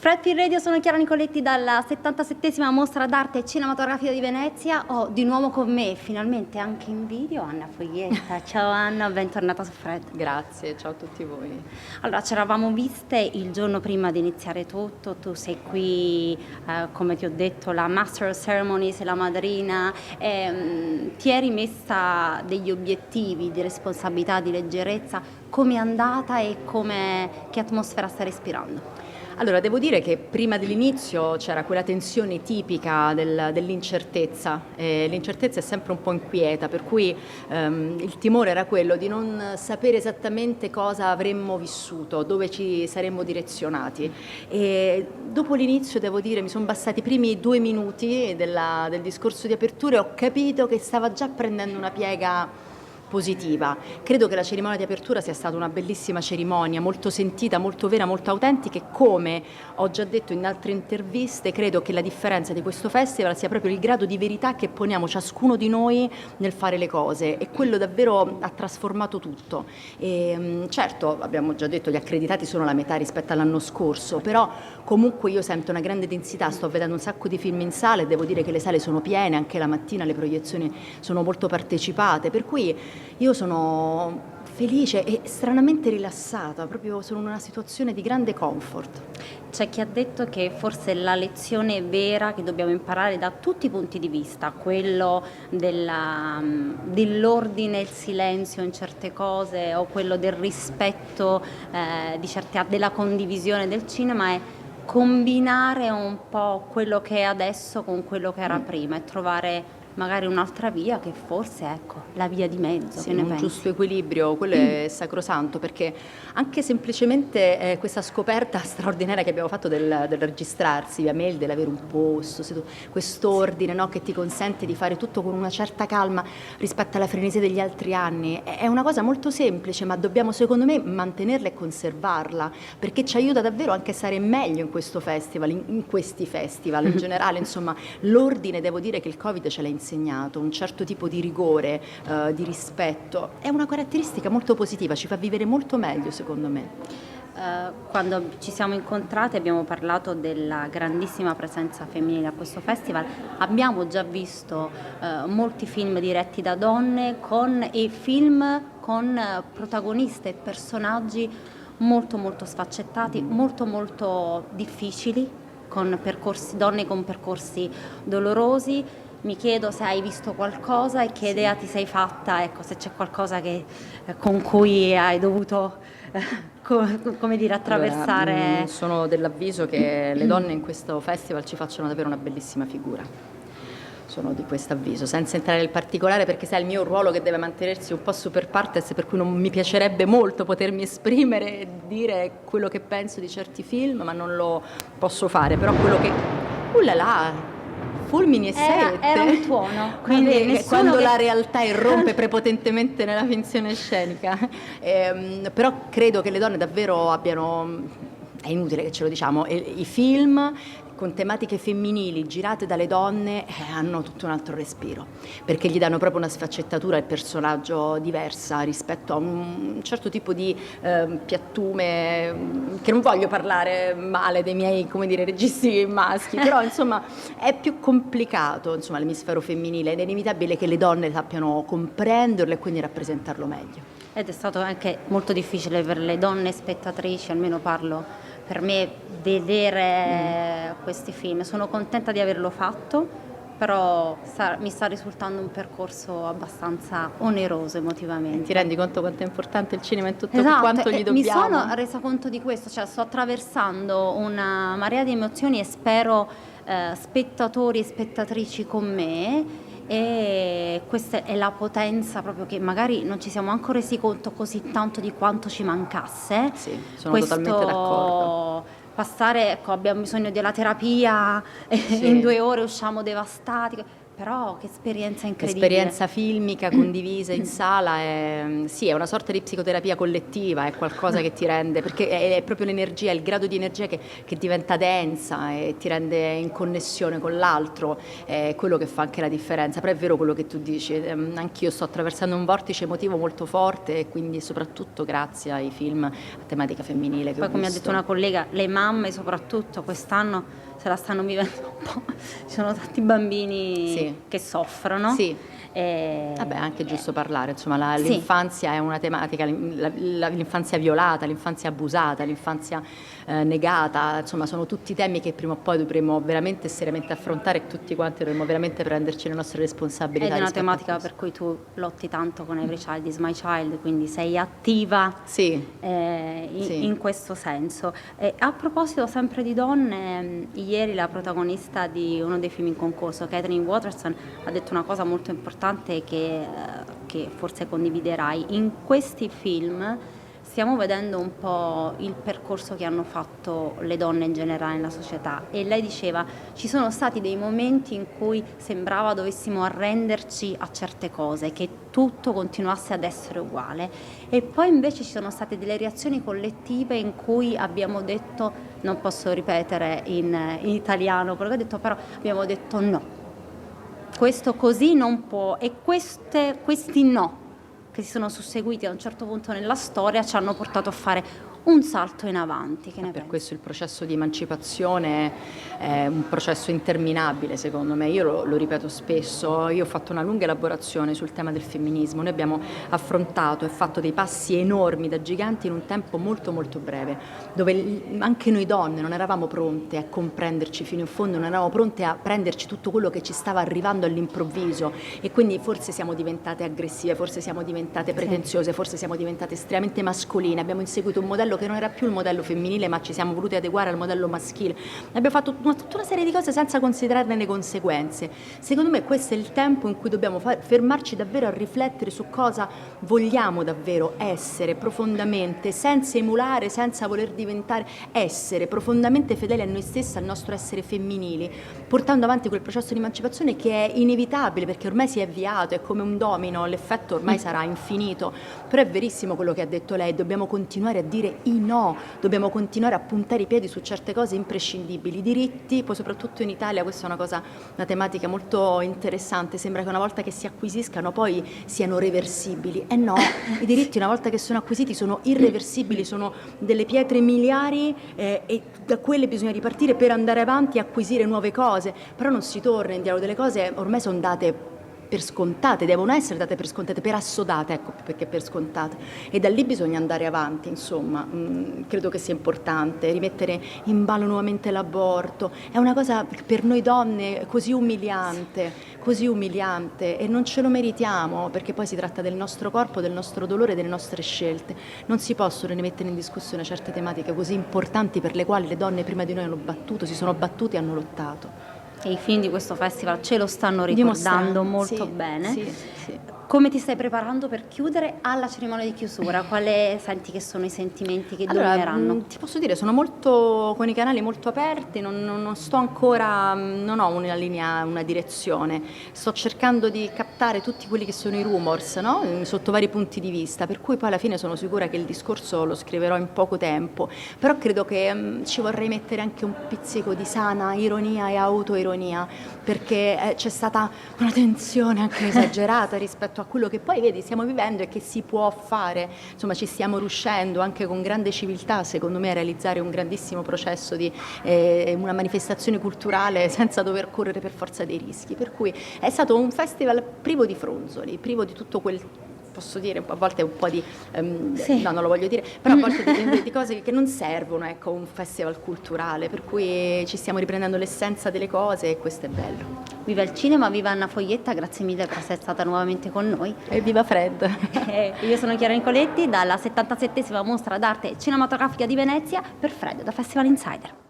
Fred P Radio, sono Chiara Nicoletti dalla 77esima Mostra d'Arte Cinematografica di Venezia. Ho di nuovo con me, finalmente anche in video, Anna Foglietta. Ciao Anna, bentornata su Fred. Grazie, ciao a tutti voi. Allora, ci eravamo viste il giorno prima di iniziare tutto, tu sei qui, come ti ho detto, la Master of Ceremony, sei la madrina, ti eri messa degli obiettivi di responsabilità, di leggerezza. Come è andata e che atmosfera stai respirando? Allora, devo dire che prima dell'inizio c'era quella tensione tipica dell'incertezza. L'incertezza è sempre un po' inquieta, per cui il timore era quello di non sapere esattamente cosa avremmo vissuto, dove ci saremmo direzionati. E dopo l'inizio, devo dire, mi sono bastati i primi 2 minuti del discorso di apertura e ho capito che stava già prendendo una piega positiva. Credo che la cerimonia di apertura sia stata una bellissima cerimonia, molto sentita, molto vera, molto autentica e, come ho già detto in altre interviste, credo che la differenza di questo festival sia proprio il grado di verità che poniamo ciascuno di noi nel fare le cose, e quello davvero ha trasformato tutto. Certo, abbiamo già detto, gli accreditati sono la metà rispetto all'anno scorso, però comunque io sento una grande densità, sto vedendo un sacco di film in sala e devo dire che le sale sono piene, anche la mattina le proiezioni sono molto partecipate, per cui io sono felice e stranamente rilassata, proprio sono in una situazione di grande comfort. C'è chi ha detto che forse la lezione vera che dobbiamo imparare da tutti i punti di vista, quello dell'ordine e il silenzio in certe cose, o quello del rispetto della condivisione del cinema, è combinare un po' quello che è adesso con quello che era prima e trovare magari un'altra via che forse è, ecco, la via di mezzo. Sì, un giusto equilibrio, quello è sacrosanto, perché anche semplicemente questa scoperta straordinaria che abbiamo fatto del registrarsi via mail, dell'avere un posto, quest'ordine, no, che ti consente di fare tutto con una certa calma rispetto alla frenesia degli altri anni, è una cosa molto semplice, ma dobbiamo, secondo me, mantenerla e conservarla, perché ci aiuta davvero anche a stare meglio in questo festival, in questi festival in generale. Insomma, l'ordine, devo dire che il Covid ce l'ha insegnato, un certo tipo di rigore, di rispetto, è una caratteristica molto positiva, ci fa vivere molto meglio, secondo me. Quando ci siamo incontrate abbiamo parlato della grandissima presenza femminile a questo festival. Abbiamo già visto molti film diretti da donne e film con protagoniste e personaggi molto molto sfaccettati, molto molto difficili, con donne con percorsi dolorosi. Mi chiedo se hai visto qualcosa e che idea ti sei fatta, ecco, se c'è qualcosa con cui hai dovuto come dire, attraversare. Allora, sono dell'avviso che le donne in questo festival ci facciano davvero una bellissima figura. Sono di questo avviso, senza entrare nel particolare, perché sai, il mio ruolo che deve mantenersi un po' super partes, per cui non mi piacerebbe molto potermi esprimere e dire quello che penso di certi film, ma non lo posso fare. Però quello che... fulmini e saette. Era un tuono, quindi quando la realtà irrompe prepotentemente nella finzione scenica. Però credo che le donne davvero abbiano, è inutile che ce lo diciamo, i film con tematiche femminili girate dalle donne hanno tutto un altro respiro, perché gli danno proprio una sfaccettatura al personaggio diversa rispetto a un certo tipo di piattume, che non voglio parlare male dei miei, come dire, registi maschi, però insomma è più complicato, insomma, l'emisfero femminile, è inevitabile che le donne sappiano comprenderlo e quindi rappresentarlo meglio. Ed è stato anche molto difficile per le donne spettatrici, almeno parlo per me, vedere questi film. Sono contenta di averlo fatto, però mi sta risultando un percorso abbastanza oneroso emotivamente. Ti rendi conto quanto è importante il cinema in tutto, esatto, quanto gli dobbiamo? Mi sono resa conto di questo, cioè sto attraversando una marea di emozioni e spero spettatori e spettatrici con me. E questa è la potenza proprio, che magari non ci siamo ancora resi conto così tanto di quanto ci mancasse. Sì, sono totalmente d'accordo. Passare, ecco, abbiamo bisogno della terapia, sì. In 2 ore usciamo devastati. però che esperienza incredibile. L'esperienza filmica condivisa in sala è una sorta di psicoterapia collettiva, è qualcosa che ti rende, perché è proprio l'energia, il grado di energia che diventa densa e ti rende in connessione con l'altro, è quello che fa anche la differenza. Però è vero quello che tu dici, anch'io sto attraversando un vortice emotivo molto forte, e quindi soprattutto grazie ai film a tematica femminile che Poi, ho come ha visto. detto una collega, le mamme soprattutto quest'anno se la stanno vivendo un po', ci sono tanti bambini Sì. che soffrono. Sì. E... Vabbè, è anche giusto parlare, insomma, Sì. l'infanzia è una tematica, l'infanzia violata, l'infanzia abusata, l'infanzia negata, insomma sono tutti temi che prima o poi dovremo veramente seriamente affrontare, e tutti quanti dovremo veramente prenderci le nostre responsabilità. Ed è una rispetto a tematica questo. per cui tu lotti tanto con Every Child is My Child, quindi sei attiva Sì. in, in questo senso. A proposito sempre di donne, ieri la protagonista di uno dei film in concorso, Catherine Watterson, ha detto una cosa molto importante che forse condividerai. In questi film stiamo vedendo un po' il percorso che hanno fatto le donne in generale nella società, e lei diceva ci sono stati dei momenti in cui sembrava dovessimo arrenderci a certe cose, che tutto continuasse ad essere uguale, e poi invece ci sono state delle reazioni collettive in cui abbiamo detto, non posso ripetere in italiano quello che ho detto, però abbiamo detto no, questo così non può, e questi no che si sono susseguiti a un certo punto nella storia ci hanno portato a fare un salto in avanti. Che ne Per pensi? questo il processo di emancipazione è un processo interminabile, secondo me. Io lo ripeto spesso, io ho fatto una lunga elaborazione sul tema del femminismo. Noi abbiamo affrontato e fatto dei passi enormi da giganti in un tempo molto molto breve, dove anche noi donne non eravamo pronte a comprenderci fino in fondo, non eravamo pronte a prenderci tutto quello che ci stava arrivando all'improvviso, e quindi forse siamo diventate aggressive, forse siamo diventate pretenziose, forse siamo diventate estremamente mascoline, abbiamo inseguito un modello che non era più il modello femminile, ma ci siamo voluti adeguare al modello maschile. Abbiamo fatto tutta una serie di cose senza considerarne le conseguenze. Secondo me questo è il tempo in cui dobbiamo fermarci davvero a riflettere su cosa vogliamo davvero essere profondamente, senza emulare, senza voler diventare, essere profondamente fedeli a noi stessi, al nostro essere femminili, portando avanti quel processo di emancipazione che è inevitabile, perché ormai si è avviato, è come un domino, l'effetto ormai sarà infinito. Però è verissimo quello che ha detto lei, dobbiamo continuare a dire i no, dobbiamo continuare a puntare i piedi su certe cose imprescindibili, i diritti, poi soprattutto in Italia questa è una tematica molto interessante, sembra che una volta che si acquisiscano poi siano reversibili, no, i diritti una volta che sono acquisiti sono irreversibili, sono delle pietre miliari, e da quelle bisogna ripartire per andare avanti e acquisire nuove cose, però non si torna indietro, delle cose ormai sono date per scontate, devono essere date per scontate, per assodate, ecco perché per scontate, e da lì bisogna andare avanti, insomma. Credo che sia importante rimettere in ballo nuovamente l'aborto, è una cosa per noi donne così umiliante, e non ce lo meritiamo, perché poi si tratta del nostro corpo, del nostro dolore, delle nostre scelte. Non si possono rimettere in discussione certe tematiche così importanti per le quali le donne prima di noi hanno battuto, si sono battute e hanno lottato. E i film di questo festival ce lo stanno ricordando molto bene. Sì. Come ti stai preparando per chiudere alla cerimonia di chiusura? Quali senti che sono i sentimenti che domineranno? Ti posso dire, sono molto con i canali molto aperti, non sto ancora, non ho una linea, una direzione. Sto cercando di captare tutti quelli che sono i rumors, no? Sotto vari punti di vista, per cui poi alla fine sono sicura che il discorso lo scriverò in poco tempo, però credo che ci vorrei mettere anche un pizzico di sana ironia e autoironia, perché c'è stata una tensione anche esagerata rispetto a quello che poi vedi stiamo vivendo e che si può fare, insomma ci stiamo riuscendo anche con grande civiltà secondo me a realizzare un grandissimo processo di una manifestazione culturale senza dover correre per forza dei rischi, per cui è stato un festival privo di fronzoli, privo di tutto quel, posso dire, a volte un po' di no, non lo voglio dire, però a volte di cose che non servono, ecco, un festival culturale, per cui ci stiamo riprendendo l'essenza delle cose e questo è bello. Viva il cinema, viva Anna Foglietta, grazie mille per essere stata nuovamente con noi. E viva Fred! Io sono Chiara Nicoletti dalla 77esima mostra d'arte cinematografica di Venezia per Fred da Festival Insider.